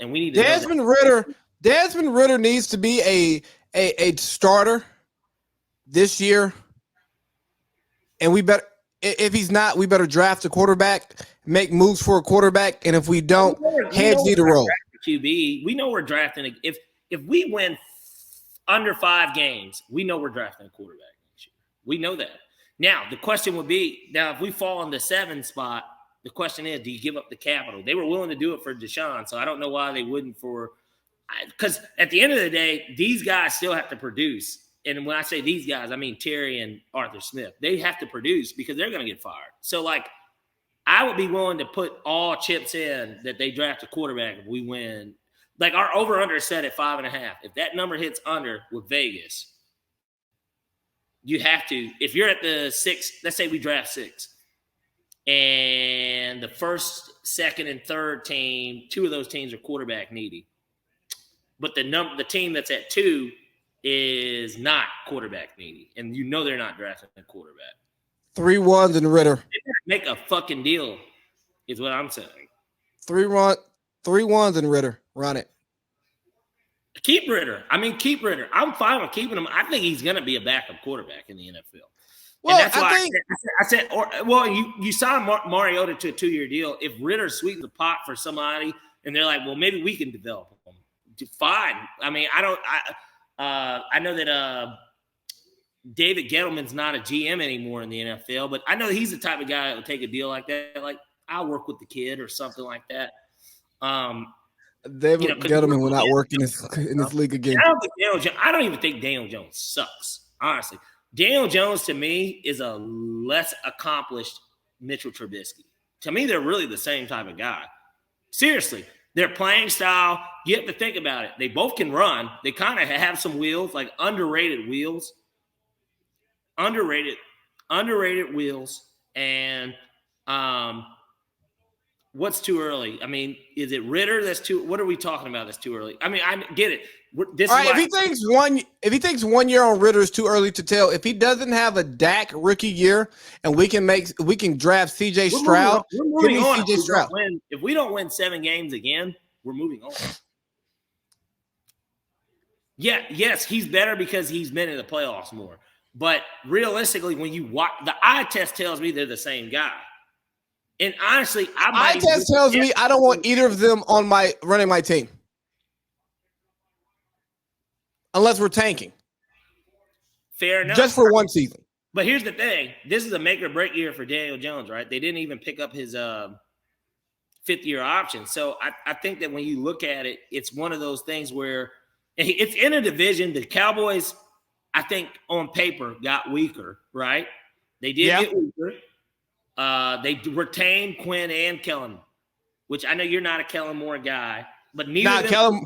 and we need to know that. Desmond Ritter needs to be a starter this year, and if he's not, we better draft a quarterback, make moves for a quarterback, and if we don't, heads need to roll. QB, we know we're drafting. If we win under 5 games, we know we're drafting a quarterback next year. We know that. Now the question would be: now if we fall in the 7 spot, the question is, do you give up the capital? They were willing to do it for Deshaun, so I don't know why they wouldn't for. Because at the end of the day, these guys still have to produce. And when I say these guys, I mean Terry and Arthur Smith. They have to produce because they're going to get fired. So, like, I would be willing to put all chips in that they draft a quarterback if we win. Like, our over-under is set at 5.5. If that number hits under with Vegas, you have to. If you're at the 6, let's say we draft 6, and the first, second, and third team, 2 of those teams are quarterback needy. But the team that's at 2 is not quarterback needy, and you know they're not drafting a quarterback. 3 ones and Ritter. Make a fucking deal, is what I'm saying. 3 ones and Ritter. Run it. Keep Ritter. Keep Ritter. I'm fine with keeping him. I think he's going to be a backup quarterback in the NFL. Well, and that's why I said, you signed Mariota to a 2-year deal. If Ritter sweetens the pot for somebody, and they're like, well, maybe we can develop him. Fine. I know that David Gettleman's not a GM anymore in the NFL, but I know he's the type of guy that would take a deal like that. Like, I'll work with the kid or something like that. David Gettleman will not work in this league again. I don't even think Daniel Jones sucks, honestly. Daniel Jones, to me, is a less accomplished Mitchell Trubisky. To me, they're really the same type of guy. Seriously. Their playing style, you have to think about it. They both can run. They kind of have some wheels, like underrated wheels. Underrated wheels. And what's too early? Is it Ritter that's too – what are we talking about that's too early? I get it. If he thinks 1 year on Ritter is too early to tell, if he doesn't have a Dak rookie year and we can draft CJ Stroud, we're moving on. If we don't win 7 games again, we're moving on. Yeah, yes, he's better because he's been in the playoffs more. But realistically, when you watch, the eye test tells me they're the same guy. And honestly, eye test tells me I don't want either of them on running my team. Unless we're tanking. Fair enough. Just for one season. But here's the thing. This is a make or break year for Daniel Jones, right? They didn't even pick up his 5th-year option. So I think that when you look at it, it's one of those things where it's in a division. The Cowboys, I think, on paper, got weaker, right? They did get weaker. They retained Quinn and Kellen, which I know you're not a Kellen Moore guy, but neither of them.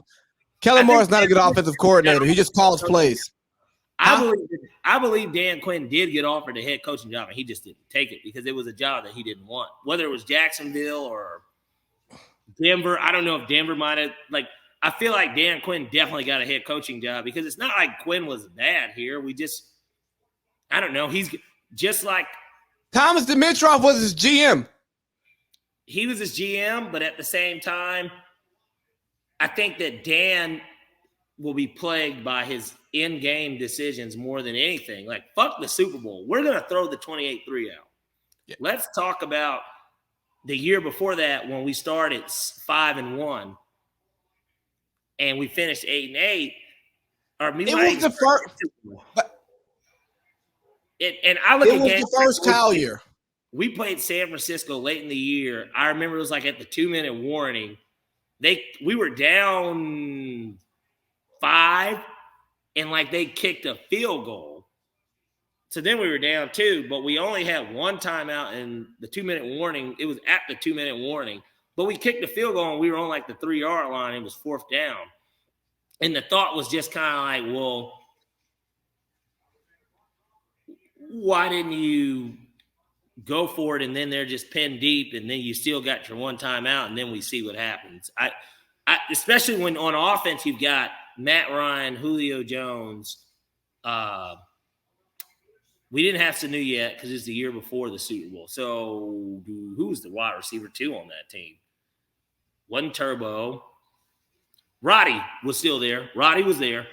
Kellen Moore is not a good offensive coordinator. He just calls plays. I believe Dan Quinn did get offered the head coaching job, and he just didn't take it because it was a job that he didn't want. Whether it was Jacksonville or Denver, I don't know if Denver might have. I feel like Dan Quinn definitely got a head coaching job because it's not like Quinn was bad here. I don't know. He's just like Thomas Dimitroff was his GM. He was his GM, but at the same time, I think that Dan will be plagued by his in-game decisions more than anything. Like, fuck the Super Bowl. We're going to throw the 28-3 out. Yeah. Let's talk about the year before that when we started 5-1 and we finished 8-8. It was the first. And I look at the first Kyle year. We played San Francisco late in the year. I remember it was like at the 2-minute warning. We were down 5, and they kicked a field goal. So then we were down 2, but we only had one timeout in the 2-minute warning. It was at the 2-minute warning, but we kicked the field goal and we were on the 3-yard line. It was 4th down, and the thought was just kind of well, why didn't you go for it? And then they're just pinned deep, and then you still got your one timeout, and then we see what happens. I especially when on offense you've got Matt Ryan, Julio Jones. We didn't have Sanu yet because it's the year before the Super Bowl. So who's the wide receiver 2 on that team? Wasn't Turbo. Roddy was still there. Roddy was there.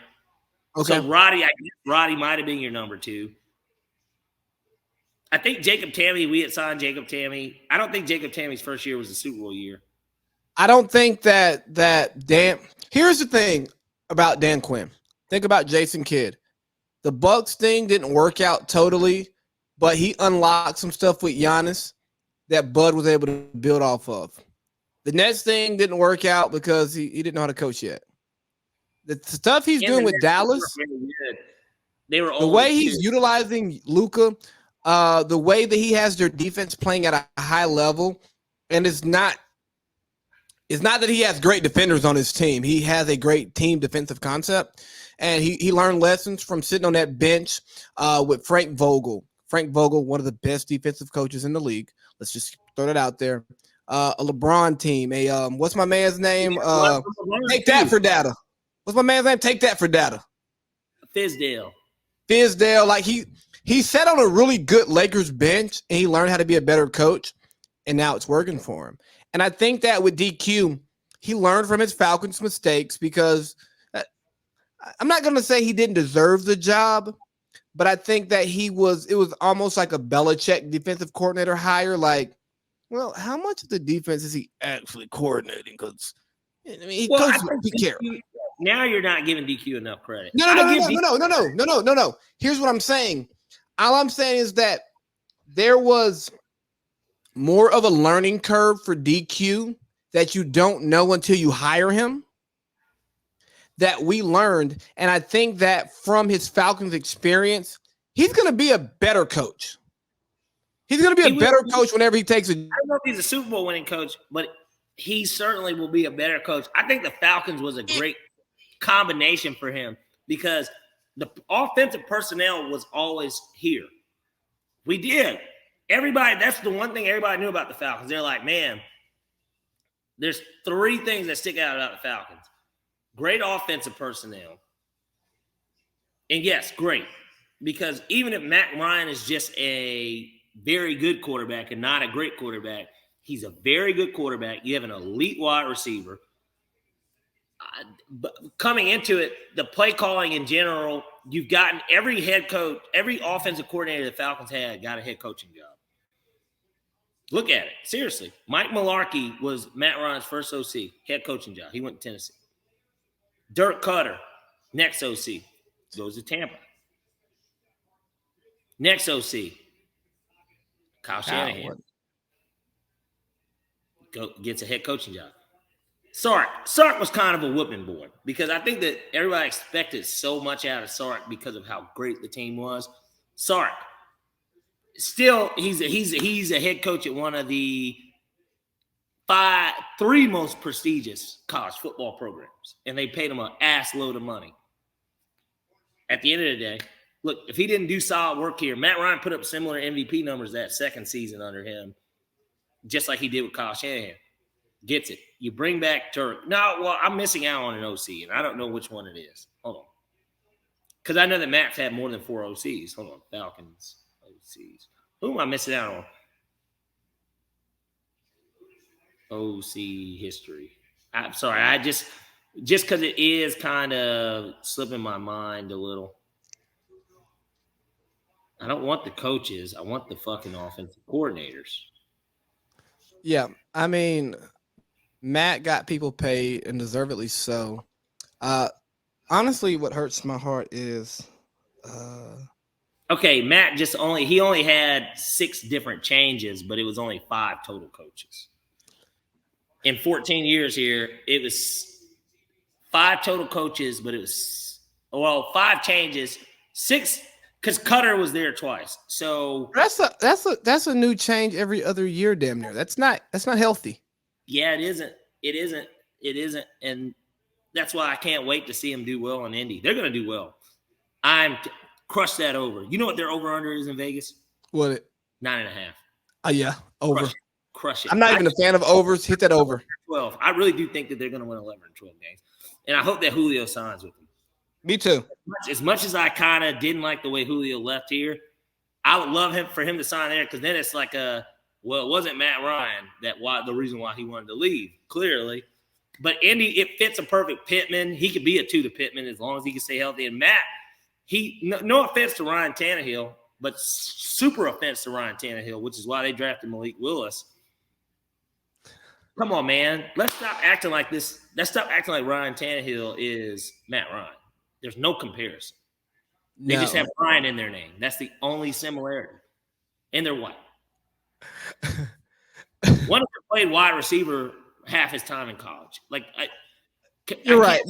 Okay. So Roddy might have been your number 2. I think Jacob Tamme, we had signed Jacob Tamme. I don't think Jacob Tamme's first year was a Super Bowl year. I don't think that Dan. Here's the thing about Dan Quinn. Think about Jason Kidd. The Bucks thing didn't work out totally, but he unlocked some stuff with Giannis that Bud was able to build off of. The Nets thing didn't work out because he didn't know how to coach yet. The stuff he's doing with Dallas, they were the way he's utilizing Luka, the way that he has their defense playing at a high level, and it's not that he has great defenders on his team. He has a great team defensive concept, and he learned lessons from sitting on that bench with Frank Vogel. Frank Vogel, one of the best defensive coaches in the league. Let's just throw that out there. A LeBron team. What's my man's name? Take that for data. What's my man's name? Take that for data. Fizdale. Like he sat on a really good Lakers bench and he learned how to be a better coach, and now it's working for him. And I think that with DQ, he learned from his Falcons mistakes, because I'm not going to say he didn't deserve the job, but I think that it was almost like a Belichick defensive coordinator hire. Like, well, how much of the defense is he actually coordinating? Because I mean, he coaches with care. Now you're not giving DQ enough credit. No. Here's what I'm saying. All I'm saying is that there was more of a learning curve for DQ that you don't know until you hire him, that we learned. And I think that from his Falcons experience, he's going to be a better coach. He's going to be a better coach whenever he takes I don't know if he's a Super Bowl winning coach, but he certainly will be a better coach. I think the Falcons was a great combination for him because the offensive personnel was always here. We did. Everybody, that's the one thing everybody knew about the Falcons. They're like, man, there's 3 things that stick out about the Falcons. Great offensive personnel. And yes, great. Because even if Matt Ryan is just a very good quarterback and not a great quarterback, he's a very good quarterback. You have an elite wide receiver. But coming into it, the play calling in general, you've gotten every head coach, every offensive coordinator the Falcons had got a head coaching job. Look at it. Seriously. Mike Mularkey was Matt Ryan's first OC, head coaching job. He went to Tennessee. Dirk Cutter, next OC, goes to Tampa. Next OC, Kyle Shanahan. Gets a head coaching job. Sark was kind of a whooping boy because I think that everybody expected so much out of Sark because of how great the team was. Sark, still, he's a head coach at one of the 3 most prestigious college football programs, and they paid him an ass load of money. At the end of the day, look, if he didn't do solid work here, Matt Ryan put up similar MVP numbers that second season under him, just like he did with Kyle Shanahan. Gets it. You bring back Turk. No, well, I'm missing out on an OC, and I don't know which one it is. Hold on. Because I know that Matt's had more than 4 OCs. Hold on. Falcons, OCs. Who am I missing out on? OC history. I'm sorry. I just because it is kind of slipping my mind a little. I don't want the coaches. I want the fucking offensive coordinators. Yeah, I mean, Matt got people paid and deservedly so. Honestly, what hurts my heart is okay, Matt he only had 6 different changes, but it was only 5 total coaches. In 14 years here, it was 5 total coaches, but it was 5 changes, 6 because Cutter was there twice. So that's a new change every other year, damn near. That's not healthy. Yeah, it isn't, and that's why I can't wait to see them do well in Indy. They're going to do well. Crush that over. You know what their over under is in Vegas? What? 9.5. Yeah, over. Crush it. I'm not even a fan of overs. Hit that over. 12. I really do think that they're going to win 11 or 12 games, and I hope that Julio signs with them. Me too. As much as I kind of didn't like the way Julio left here, I would love for him to sign there because then it's like it wasn't Matt Ryan the reason why he wanted to leave, clearly. But Andy, it fits a perfect Pittman. He could be a 2 to Pittman as long as he can stay healthy. And Matt, no offense to Ryan Tannehill, but super offense to Ryan Tannehill, which is why they drafted Malik Willis. Come on, man. Let's stop acting like this. Let's stop acting like Ryan Tannehill is Matt Ryan. There's no comparison. They just have Ryan in their name. That's the only similarity. And they're white. One of them played wide receiver half his time in college. You're right.